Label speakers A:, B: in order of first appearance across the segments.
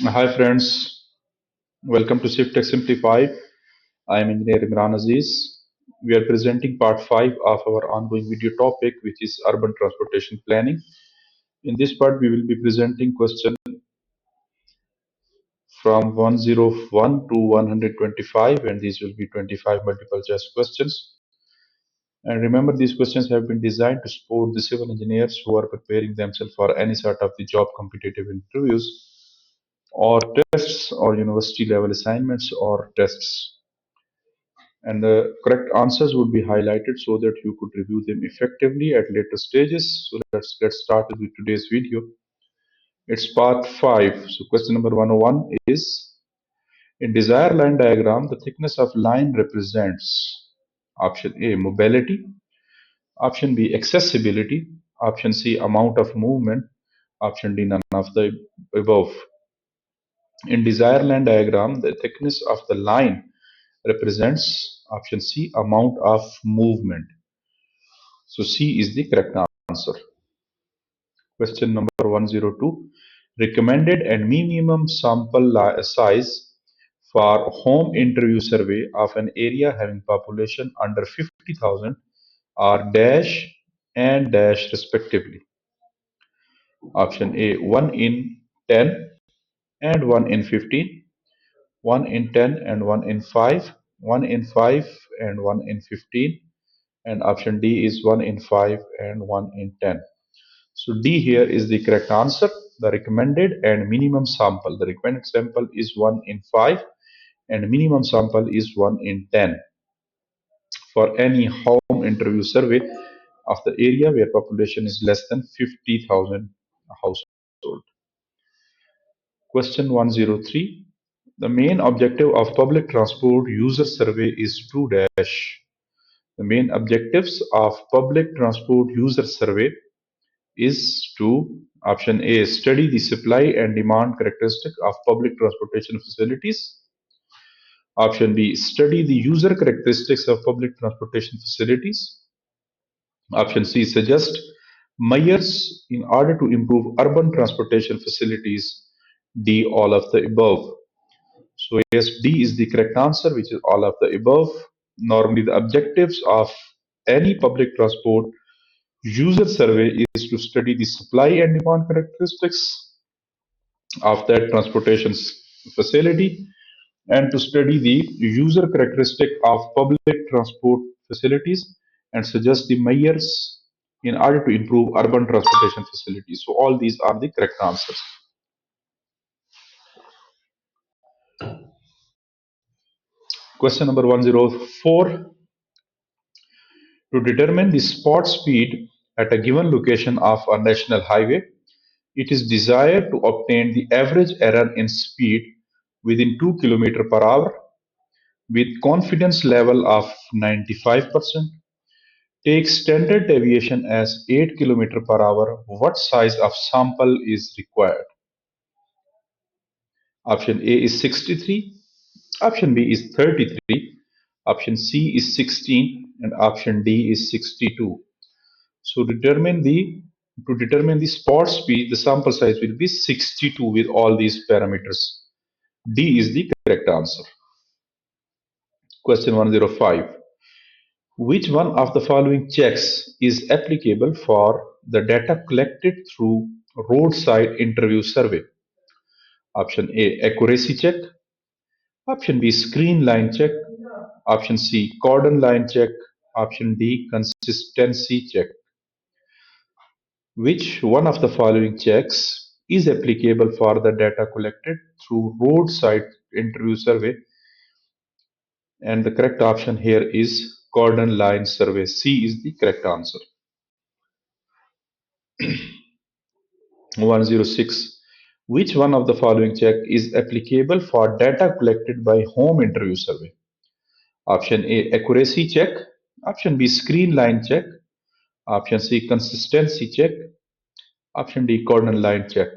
A: Hi friends, welcome to CivTech Simplified. I am Engineer Imran Aziz. We are presenting part 5 of our ongoing video topic, which is Urban Transportation Planning. In this part, we will be presenting questions from 101 to 125, and these will be 25 multiple choice questions. And remember, these questions have been designed to support the civil engineers who are preparing themselves for any sort of the job competitive interviews or tests or university level assignments or tests, and the correct answers would be highlighted so that you could review them effectively at later stages. So let's get started with today's video. It's part 5. So question number 101 is, in desired line diagram, the thickness of line represents option A, mobility, option B, accessibility, option C, amount of movement, option D, none of the above. In desired line diagram, the thickness of the line represents option C, amount of movement. So C is the correct answer. Question number 102. Recommended and minimum sample size for home interview survey of an area having population under 50,000 are dash and dash respectively. Option A, 1 in 10 and 1 in 15, 1 in 10 and 1 in 5, 1 in 5 and 1 in 15, and option D is 1 in 5 and 1 in 10. So D here is the correct answer. The recommended and minimum sample. The recommended sample is 1 in 5 and minimum sample is 1 in 10 for any home interview survey of the area where population is less than 50,000 household. Question 103. The main objective of public transport user survey is to dash. The main objectives of public transport user survey is to option A, study the supply and demand characteristic of public transportation facilities. Option B, study the user characteristics of public transportation facilities. Option C, suggest measures in order to improve urban transportation facilities. D, all of the above. So yes, D is the correct answer, which is all of the above. Normally the objectives of any public transport user survey is to study the supply and demand characteristics of that transportation facility and to study the user characteristic of public transport facilities and suggest the measures in order to improve urban transportation facilities. So all these are the correct answers. Question number 104. To determine the spot speed at a given location of a national highway, it is desired to obtain the average error in speed within 2 km per hour with confidence level of 95%. Take standard deviation as 8 km per hour. What size of sample is required? Option A is 63, option B is 33, option C is 16, and option D is 62. So to determine the spot speed, the sample size will be 62 with all these parameters. D is the correct answer. Question 105. Which one of the following checks is applicable for the data collected through roadside interview survey? Option A, accuracy check. Option B, screen line check. Option C, cordon line check. Option D, consistency check. Which one of the following checks is applicable for the data collected through roadside interview survey? And the correct option here is cordon line survey. C is the correct answer. 106. Which one of the following check is applicable for data collected by home interview survey? Option A, accuracy check. Option B, screen line check. Option C, consistency check. Option D, cordon line check.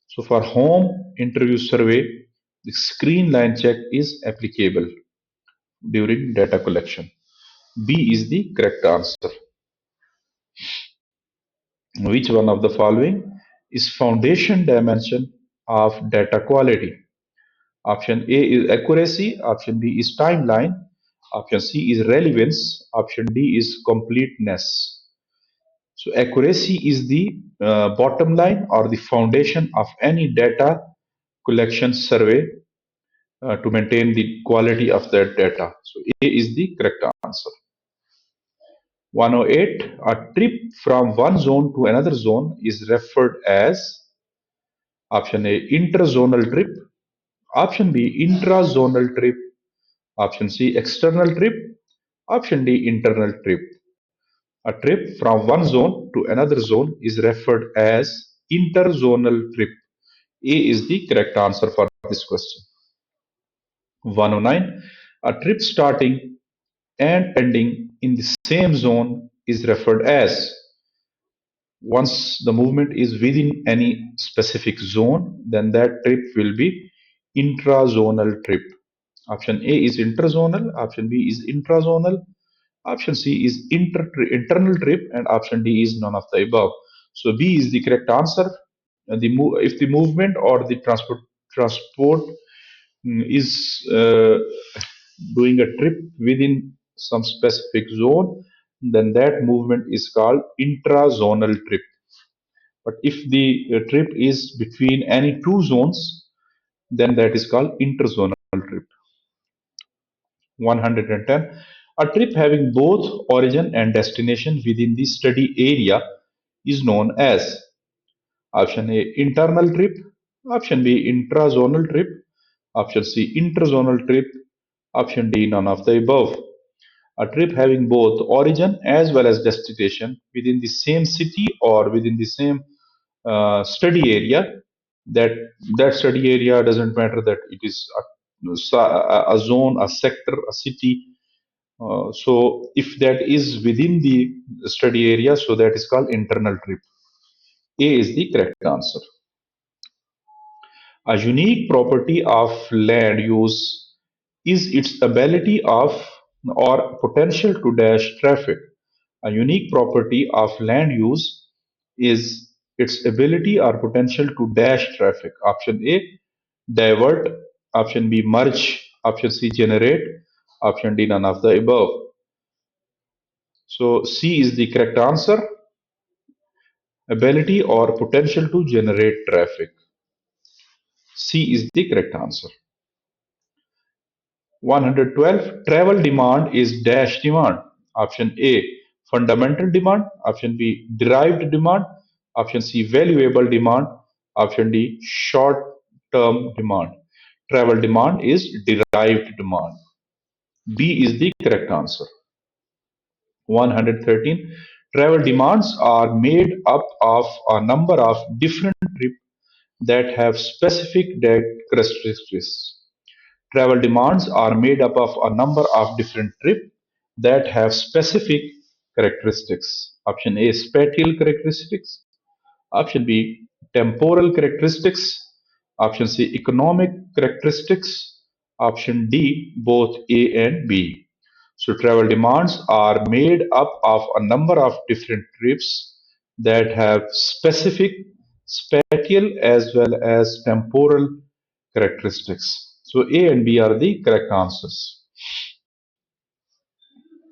A: So for home interview survey, the screen line check is applicable during data collection. B is the correct answer. Which one of the following is foundation dimension of data quality? Option A is accuracy, option B is timeline, option C is relevance, option D is completeness. So accuracy is the bottom line or the foundation of any data collection survey to maintain the quality of that data. So A is the correct answer. 108. A trip from one zone to another zone is referred as option A interzonal trip, option B intrazonal trip, option C external trip, option D internal trip. A trip from one zone to another zone is referred as interzonal trip. A is the correct answer for this question. 109. A trip starting and ending in the same zone is referred as. Once the movement is within any specific zone, then that trip will be intrazonal trip. Option A is interzonal, option B is intrazonal, option C is internal trip, and option D is none of the above. So B is the correct answer. If the movement or the transport is doing a trip within some specific zone, then that movement is called intrazonal trip. But if the trip is between any two zones, then that is called interzonal trip. 110. A trip having both origin and destination within the study area is known as option A internal trip, option B intrazonal trip, option C interzonal trip, option D none of the above. A trip having both origin as well as destination within the same city or within the same study area. That study area doesn't matter that it is a zone, a sector, a city. So if that is within the study area, so that is called internal trip. A is the correct answer. A unique property of land use is its ability of or potential to dash traffic. A unique property of land use is its ability or potential to dash traffic. Option A, divert. Option B, merge. Option C, generate. Option D, none of the above. So C is the correct answer. Ability or potential to generate traffic. C is the correct answer. 112. Travel demand is dash demand. Option A, fundamental demand. Option B, derived demand. Option C, valuable demand. Option D, short term demand. Travel demand is derived demand. B is the correct answer. 113. Travel demands are made up of a number of different trips that have specific characteristics. Travel demands are made up of a number of different trips that have specific characteristics. Option A, spatial characteristics. Option B, temporal characteristics. Option C, economic characteristics. Option D, both A and B. So travel demands are made up of a number of different trips that have specific spatial as well as temporal characteristics. So A and B are the correct answers.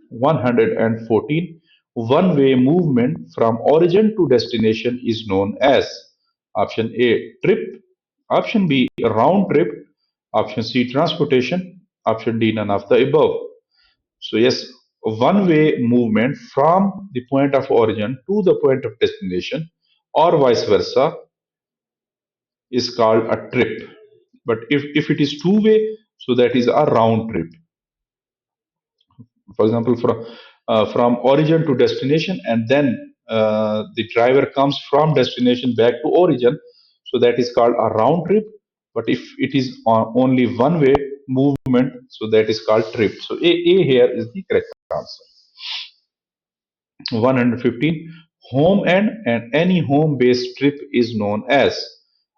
A: 114. One-way movement from origin to destination is known as option A, trip, option B, round trip, option C, transportation, option D, none of the above. So yes, one-way movement from the point of origin to the point of destination or vice versa is called a trip. But if it is two-way, so that is a round trip. For example, from origin to destination, and then the driver comes from destination back to origin, so that is called a round trip. But if it is only one way movement, so that is called trip. So A here is the correct answer. 115. Home end and any home based trip is known as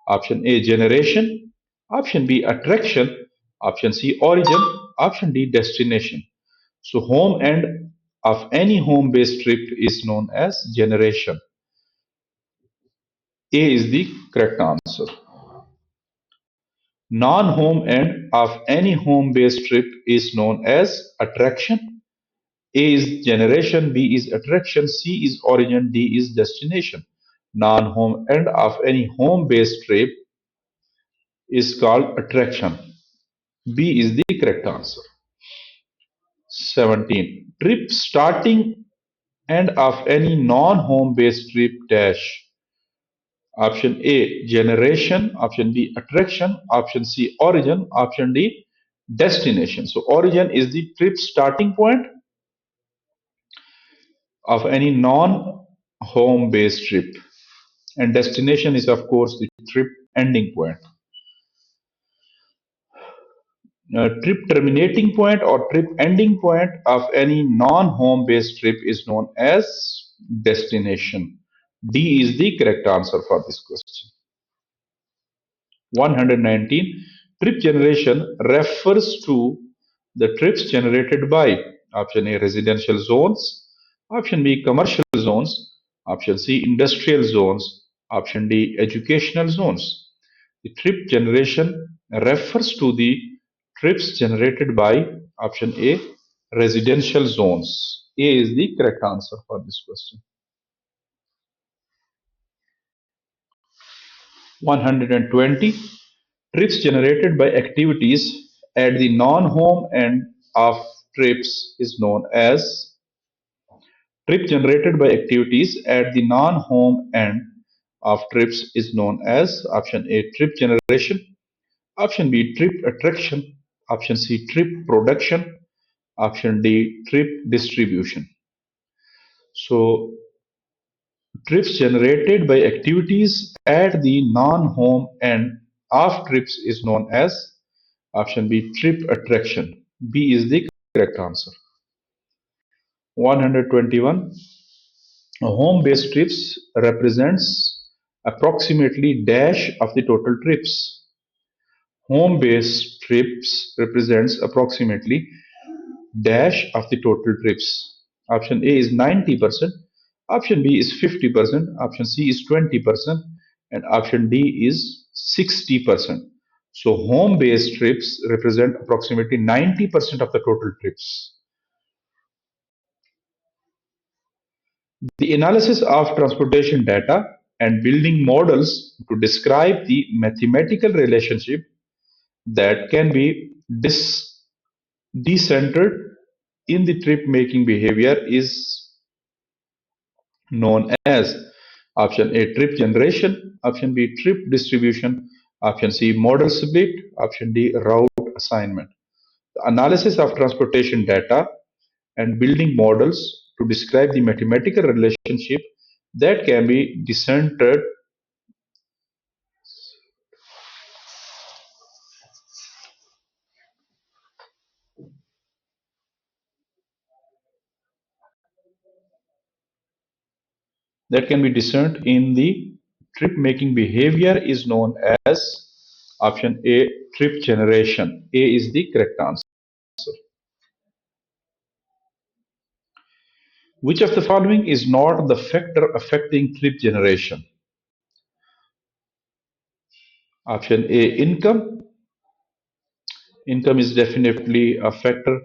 A: option A, generation, option B, attraction, option C, origin, option D, destination. So home end of any home based trip is known as generation. A is the correct answer. Non-home end of any home-based trip is known as attraction. A is generation, B is attraction, C is origin, D is destination. Non-home end of any home-based trip is called attraction. B is the correct answer. 17. Trip starting end of any non-home based trip dash. Option A, generation. Option B, attraction. Option C, origin. Option D, destination. So origin is the trip starting point of any non-home based trip. And destination is, of course, the trip ending point. Trip terminating point or trip ending point of any non-home based trip is known as destination. D is the correct answer for this question. 119. Trip generation refers to the trips generated by option A, residential zones, option B, commercial zones, option C, industrial zones, option D, educational zones. The trip generation refers to the trips generated by option A, residential zones. A is the correct answer for this question. 120. Trips generated by activities at the non-home end of trips is known as trip generated by activities at the non-home end of trips is known as option A, trip generation, option B, trip attraction, option C, trip production, option D, trip distribution. So trips generated by activities at the non-home end of trips is known as option B, trip attraction. B is the correct answer. 121. Home-based trips represents approximately dash of the total trips. Home-based trips represents approximately dash of the total trips. Option A is 90%, option B is 50%, option C is 20%, and option D is 60%. So home-based trips represent approximately 90% of the total trips. The analysis of transportation data and building models to describe the mathematical relationship that can be decentered in the trip making behavior is known as option A, trip generation, option B, trip distribution, option C, model split, option D, route assignment. The analysis of transportation data and building models to describe the mathematical relationship that can be decentered in the trip making behavior is known as option A, trip generation. A is the correct answer. Which of the following is not the factor affecting trip generation? Option A, income. Income is definitely a factor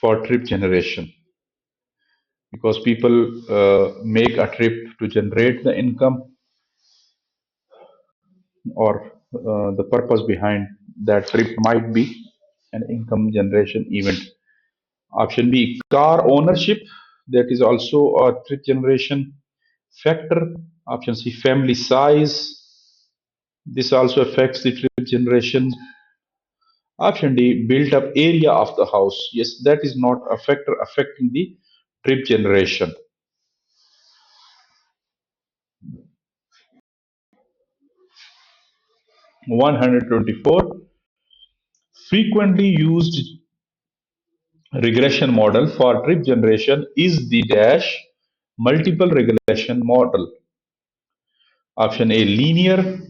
A: for trip generation because people make a trip to generate the income or the purpose behind that trip might be an income generation event. Option B, car ownership. That is also a trip generation factor. Option C, family size. This also affects the trip generation. Option D, built up area of the house. Yes, that is not a factor affecting the trip generation. 124. Frequently used regression model for trip generation is the dash multiple regression model. Option A, linear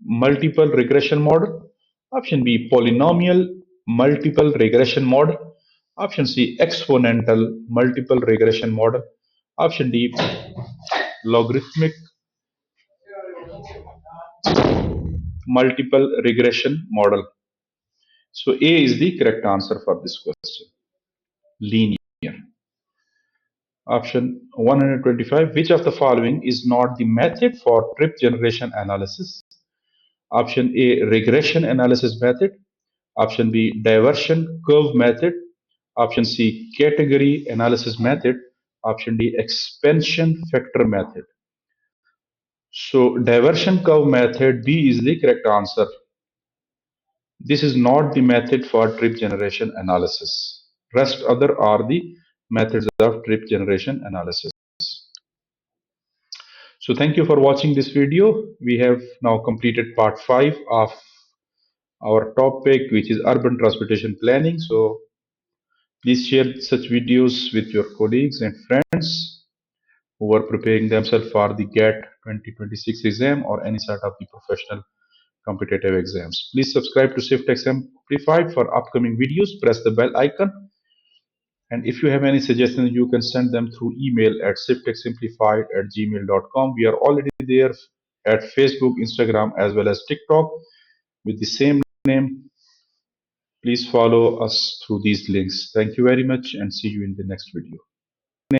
A: multiple regression model. Option B, polynomial multiple regression model. Option C, exponential multiple regression model. Option D, logarithmic multiple regression model. So A is the correct answer for this question. Linear. Option 125. Which of the following is not the method for trip generation analysis? Option A, regression analysis method. Option B, diversion curve method. Option C, category analysis method. Option D, expansion factor method. So diversion curve method B is the correct answer. This is not the method for trip generation analysis. Rest other are the methods of trip generation analysis. So thank you for watching this video. We have now completed part 5 of our topic, which is urban transportation planning. So please share such videos with your colleagues and friends who are preparing themselves for the GAT 2026 exam or any sort of the professional competitive exams. Please subscribe to CivTech Simplified for upcoming videos. Press the bell icon. And if you have any suggestions, you can send them through email at civtechsimplified@gmail.com. We are already there at Facebook, Instagram, as well as TikTok with the same name. Please follow us through these links. Thank you very much and see you in the next video.